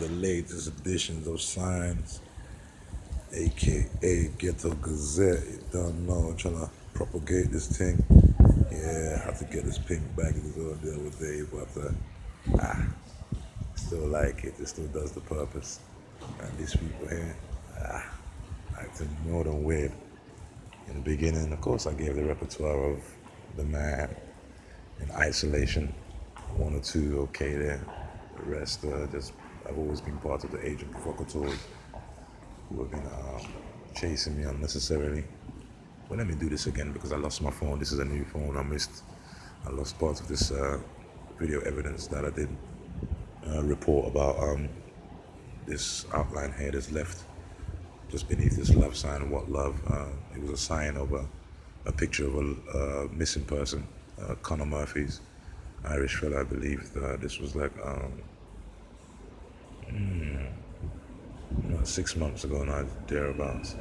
the latest editions of Science, aka Ghetto Gazette. You don't know, I'm trying to propagate this thing. Yeah, I had to get this pink bag the other day, but still like it. It still does the purpose. And these people here, acting more than weird. In the beginning, of course, I gave the repertoire of the man in isolation, one or two okay there. The rest, just I've always been part of the agent provocateurs who have been chasing me unnecessarily. But let me do this again because I lost my phone. This is a new phone. I lost part of this video evidence that I did report about this outline here that's left just beneath this love sign. What love? It was a sign of a picture of a missing person, Conor Murphy's Irish fella, I believe. This was like 6 months ago now, thereabouts.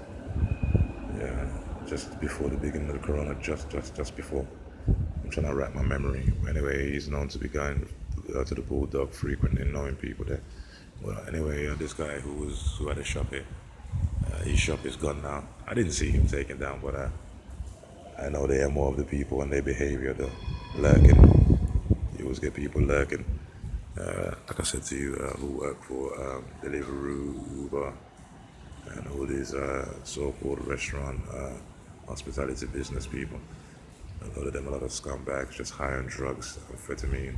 Yeah, just before the beginning of the corona, just before. I'm trying to wrap my memory. Anyway, he's known to be going to the Bulldog frequently, knowing people there. Well, anyway, this guy who had a shop here, his shop is gone now. I didn't see him taken down, but I know they are more of the people and their behavior, the lurking. You always get people lurking. Like I said to you, who work for Deliveroo, Uber, and all these so-called restaurant hospitality business people. A lot of them, a lot of scumbags, just hiring drugs, amphetamine,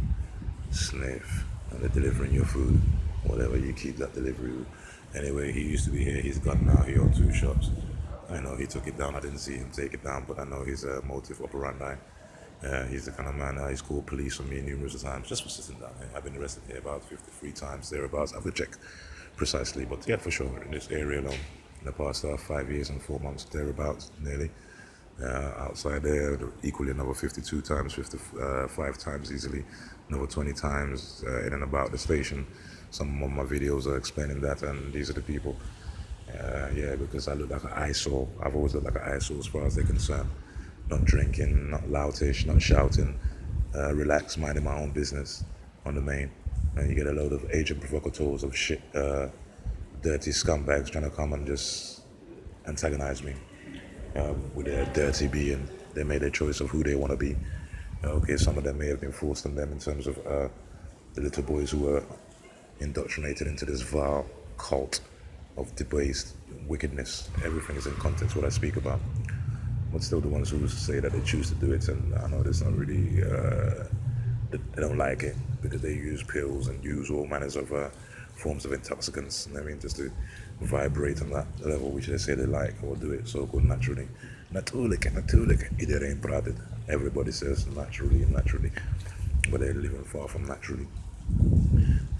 sniff, and they're delivering your food, whatever you keep that delivery. Anyway, he used to be here. He's gone now. He owns 2 shops. I know he took it down. I didn't see him take it down, but I know his motive operandi. He's the kind of man, he's called police on me numerous times just for sitting down here. I've been arrested here about 53 times, thereabouts. I have to check precisely, but yeah, for sure, in this area alone, in the past 5 years and 4 months, thereabouts, nearly. Outside there, equally another 52 times, 55 times easily, another 20 times in and about the station. Some of my videos are explaining that, and these are the people. Yeah, because I look like an eyesore. I've always looked like an eyesore as far as they're concerned. Not drinking, not loutish, not shouting, relaxed, minding my own business on the main. And you get a load of agent provocateurs of shit, dirty scumbags trying to come and just antagonize me with their dirty being. They made their choice of who they want to be. Okay, some of them may have been forced on them in terms of the little boys who were indoctrinated into this vile cult of debased wickedness. Everything is in context what I speak about. But still the ones who say that they choose to do it, and I know there's not really, they don't like it because they use pills and use all manners of forms of intoxicants, I mean, just to vibrate on that level which they say they like, or do it so-called naturally. Natuurlijk, iedereen praat it. Everybody says naturally, but they're living far from naturally.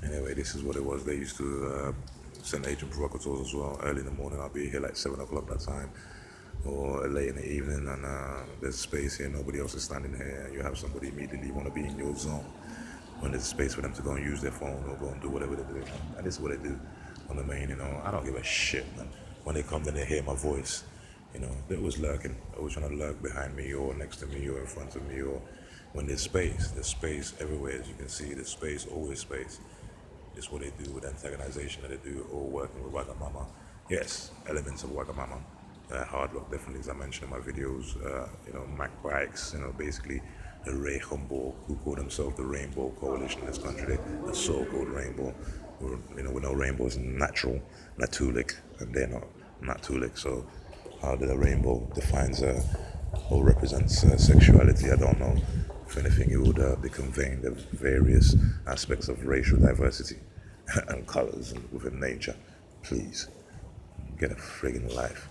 Anyway, this is what it was. They used to send agent provocateurs as well. Early in the morning, I'll be here like 7 o'clock that time, or late in the evening, and there's space here, nobody else is standing here, and you have somebody immediately want to be in your zone when there's space for them to go and use their phone or go and do whatever they're doing. And this is what they do on the main, I don't give a shit, man. When they come, then they hear my voice, they're always lurking, always trying to lurk behind me or next to me or in front of me, or when there's space everywhere, as you can see, there's space, always space. This is what they do with antagonization that they do, or working with Wagamama. Yes, elements of Wagamama. Hard rock, definitely, as I mentioned in my videos. Mac Bikes, basically the Ray Humble, who call themselves the Rainbow Coalition in this country, the so-called rainbow. We know rainbow is natural, natulik, and they're not natulik. So how the rainbow defines or represents sexuality, I don't know. If anything, it would be conveying the various aspects of racial diversity and colors within nature. Please, get a friggin' life.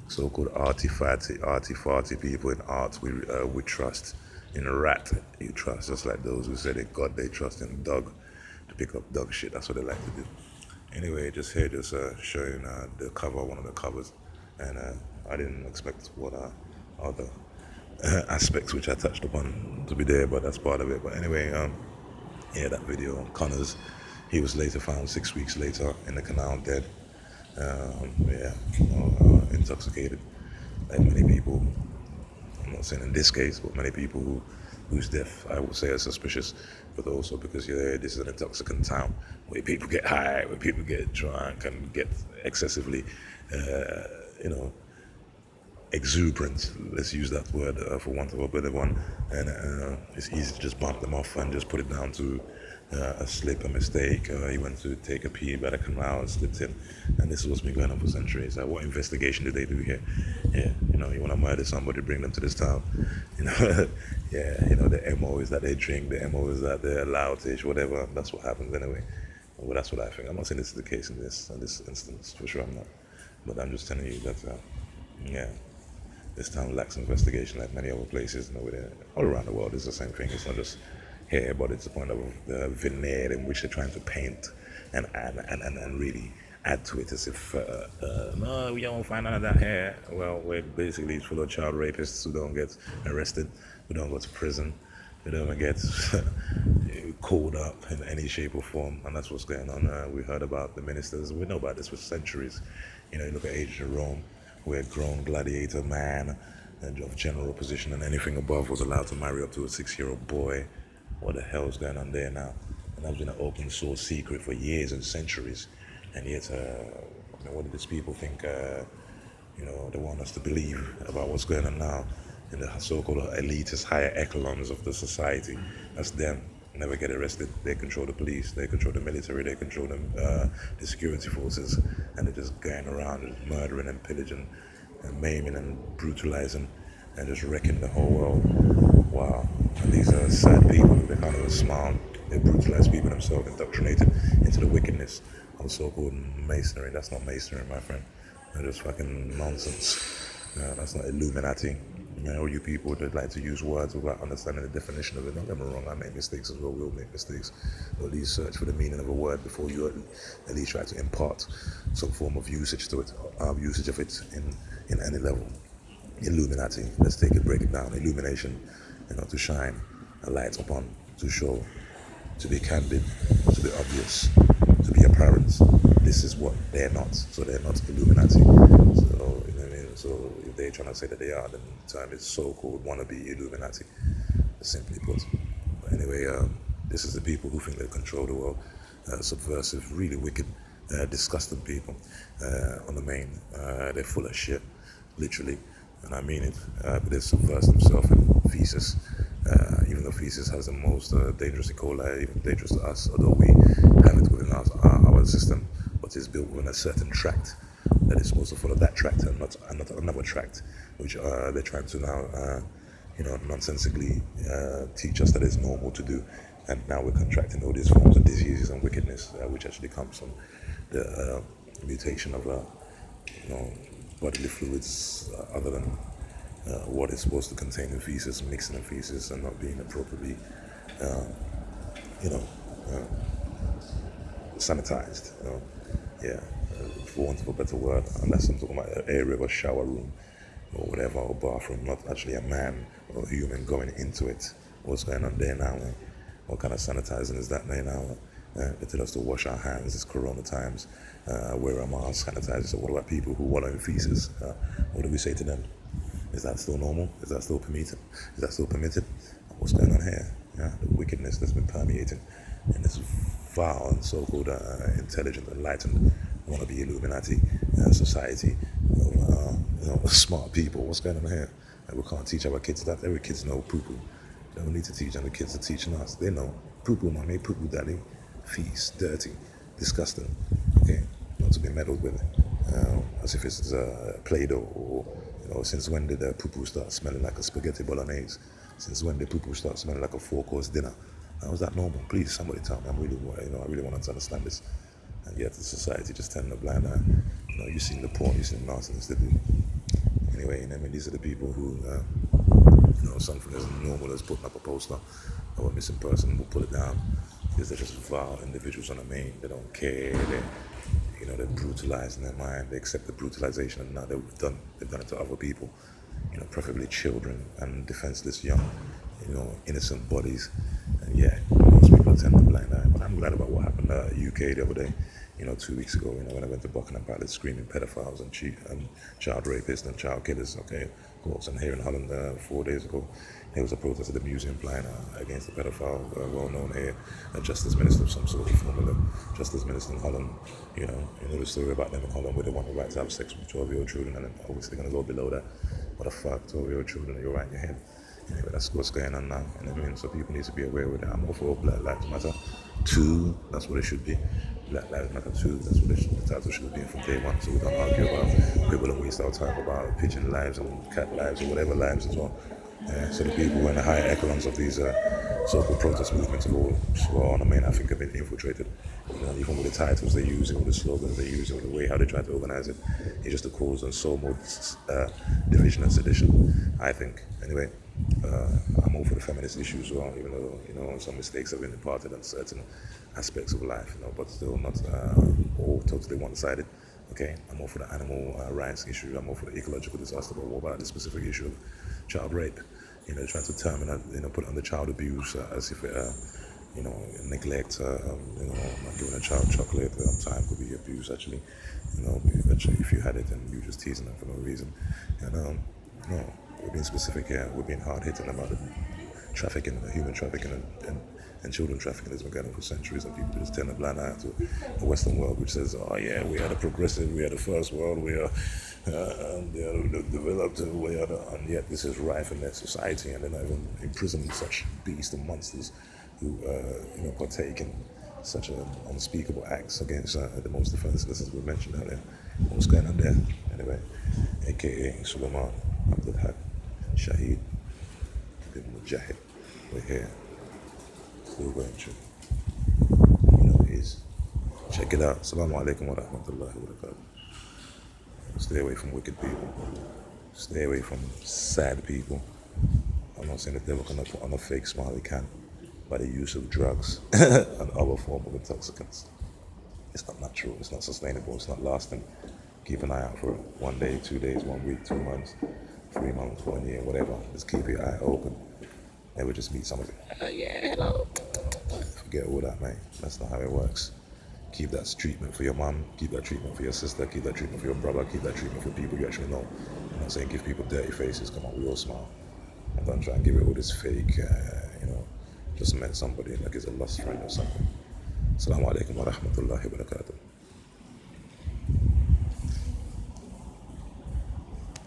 So-called arty-farty people in art, we trust. In rat, you trust. Just like those who say they God, they trust in dog to pick up dog shit. That's what they like to do. Anyway, just showing the cover, one of the covers. And I didn't expect what other aspects which I touched upon to be there, but that's part of it. But anyway, that video on Connors, he was later found 6 weeks later in the canal dead. Intoxicated, like many people. I'm not saying in this case, but many people who whose death I would say is suspicious, but also because this is an intoxicant town where people get high, where people get drunk and get excessively, you know, exuberant. Let's use that word for want of a better one. And it's easy to just bump them off and just put it down to a slip, a mistake. He went to take a pee by the canal and slipped in. And this is what's been going on for centuries. What investigation do they do here? Yeah, you want to murder somebody, bring them to this town. Yeah, the MO is that they drink, the MO is that they're loutish, whatever. That's what happens anyway. Well, that's what I think. I'm not saying this is the case in this instance, for sure I'm not. But I'm just telling you that, yeah, this town lacks investigation like many other places. All around the world it's the same thing. It's not just here, but it's a point of the veneer in which they're trying to paint and really add to it as if, no, we don't find none of that here. Well, we're basically full of child rapists who don't get arrested, who don't go to prison, who don't get called up in any shape or form, and that's what's going on. We heard about the ministers. We know about this for centuries. You look at ancient Rome, where a grown gladiator man of general position and anything above was allowed to marry up to a 6-year-old boy. What the hell is going on there now? And that's been an open source secret for years and centuries. And yet, what do these people think, they want us to believe about what's going on now in the so-called elitist higher echelons of the society? That's them. Never get arrested. They control the police, they control the military, they control the security forces, and they're just going around just murdering and pillaging and maiming and brutalizing and just wrecking the whole world. Wow. And these are sad people. They can't even smile. They brutalize people themselves, indoctrinated into the wickedness of so-called masonry. That's not masonry, my friend. That's just fucking nonsense. That's not Illuminati. You people that like to use words without understanding the definition of it. Don't get me wrong, I make mistakes as well. We'll make mistakes. But at least search for the meaning of a word before you at least try to impart some form of usage to it, usage of it in any level. Illuminati, let's take it, break it down. Illumination, to shine a light upon, to show, to be candid, to be obvious, to be apparent. This is what they're not. So they're not Illuminati. So, so if they're trying to say that they are, then the term is so-called wannabe Illuminati, simply put. But anyway, this is the people who think they control the world. Subversive, really wicked, disgusting people on the main. They're full of shit, literally, and I mean it. But they subvert themselves in feces. Even though feces has the most dangerous E. coli, even dangerous to us, although we have it within our system, but it's built within a certain tract that is supposed to follow that tract and not another tract, which they're trying to now, nonsensically teach us that it's normal to do. And now we're contracting all these forms of diseases and wickedness, which actually comes from the mutation of, bodily fluids other than what is supposed to contain in feces, mixing in feces, and not being appropriately, sanitized. Yeah, for want of a better word, unless I'm talking about an area of a shower room or whatever, or bathroom, not actually a man or a human going into it. What's going on there now? What kind of sanitizing is that now? They tell us to wash our hands. It's Corona times. Wear a mask, sanitize. So what about people who wallow in feces? What do we say to them? Is that still normal? Is that still permitted? Is that still permitted? What's going on here? Yeah, the wickedness that's been permeating in this vile and so-called intelligent, enlightened, wannabe Illuminati society of smart people. What's going on here? We can't teach our kids that. Every kids know poo-poo. They don't need to teach them. The kids are teaching us. They know poo-poo mommy, poo-poo daddy, fees, dirty, disgusting. Okay, not to be meddled with, as if it's Play-Doh or since when did poo-poo start smelling like a spaghetti bolognese? Since when did poo-poo start smelling like a 4-course dinner? How is that normal? Please, somebody tell me. I really want to understand this. And yet the society just turning a blind eye. You've seen the porn, you've seen the nonsense they do. Anyway, these are the people who, something as normal as putting up a poster of a missing person will pull it down because they're just vile individuals on the main. They don't care. They're brutalizing their mind. They accept the brutalization, and now they've done it to other people. Preferably children and defenseless young, innocent bodies. And yeah, most people attend the blind eye. But I'm glad about what happened in UK the other day. 2 weeks ago, when I went to Buckingham Palace screaming pedophiles and child rapists and child killers. Okay, of course. And here in Holland 4 days ago, There was a protest at the museum plan against the pedophile, well-known here, a justice minister of some sort of formula, justice minister in Holland. You know the story about them in Holland, where they want the right to have sex with 12-year-old children, and then obviously they're going to go below that. What the fuck, 12-year-old children, you're right in your head. Anyway, that's what's going on now. You know what I mean? So people need to be aware of that. I'm all for Black Lives Matter 2, that's what it should be. Black Lives Matter 2, that's what the title should be from day one. So we don't argue about, people don't waste our time about pigeon lives and cat lives or whatever lives as well. So the people who are in the higher echelons of these so-called protest movements have all, well, I mean, I think have been infiltrated. You know, even with the titles they use, or the slogans they use, or the way how they try to organize it, it's just a cause and so more division and sedition, I think. Anyway, I'm all for the feminist issue as well, even though, you know, some mistakes have been imparted on certain aspects of life, you know, but still not all totally one-sided. Okay, I'm all for the animal rights issue. I'm all for the ecological disaster. But what about the specific issue of child rape? You know, trying to term and put under child abuse as if it, neglect. You know, not giving a child chocolate time could be abuse. Actually, you know, if you had it and you just teasing them for no reason. And no, we're being specific here. We're being hard hitting about the trafficking, the human trafficking, and children trafficking has been going on for centuries, and people just turn a blind eye to the Western world, which says, oh yeah, we are the progressive, we are the first world, we are developed, and yet this is rife in their society, and they're not even imprisoning such beasts and monsters who partake in such unspeakable acts against the most defenseless, as we mentioned earlier. What's going on there? Anyway, aka Suleiman Abdul Haq Shaheed bin Mujahid. We're here. Still going to, you know, is check it out. Assalamu alaikum wa rahmatullahi wa barakatuh. Stay away from wicked people. Stay away from sad people. I'm not saying the devil can put on a fake smile, he can, by the use of drugs and other form of intoxicants. It's not natural, it's not sustainable, it's not lasting. Keep an eye out for it. 1 day, 2 days, 1 week, 2 months, 3 months, 1 year, whatever. Just keep your eye open. Never just meet somebody. Yeah, hello. Forget all that, mate. That's not how it works. Keep that treatment for your mom. Keep that treatment for your sister. Keep that treatment for your brother. Keep that treatment for people you actually know. I'm not saying give people dirty faces. Come on, we all smile. And don't try and give it all this fake, just met somebody like it's a lost friend or something. Assalamu alaikum wa rahmatullahi wa barakatuh.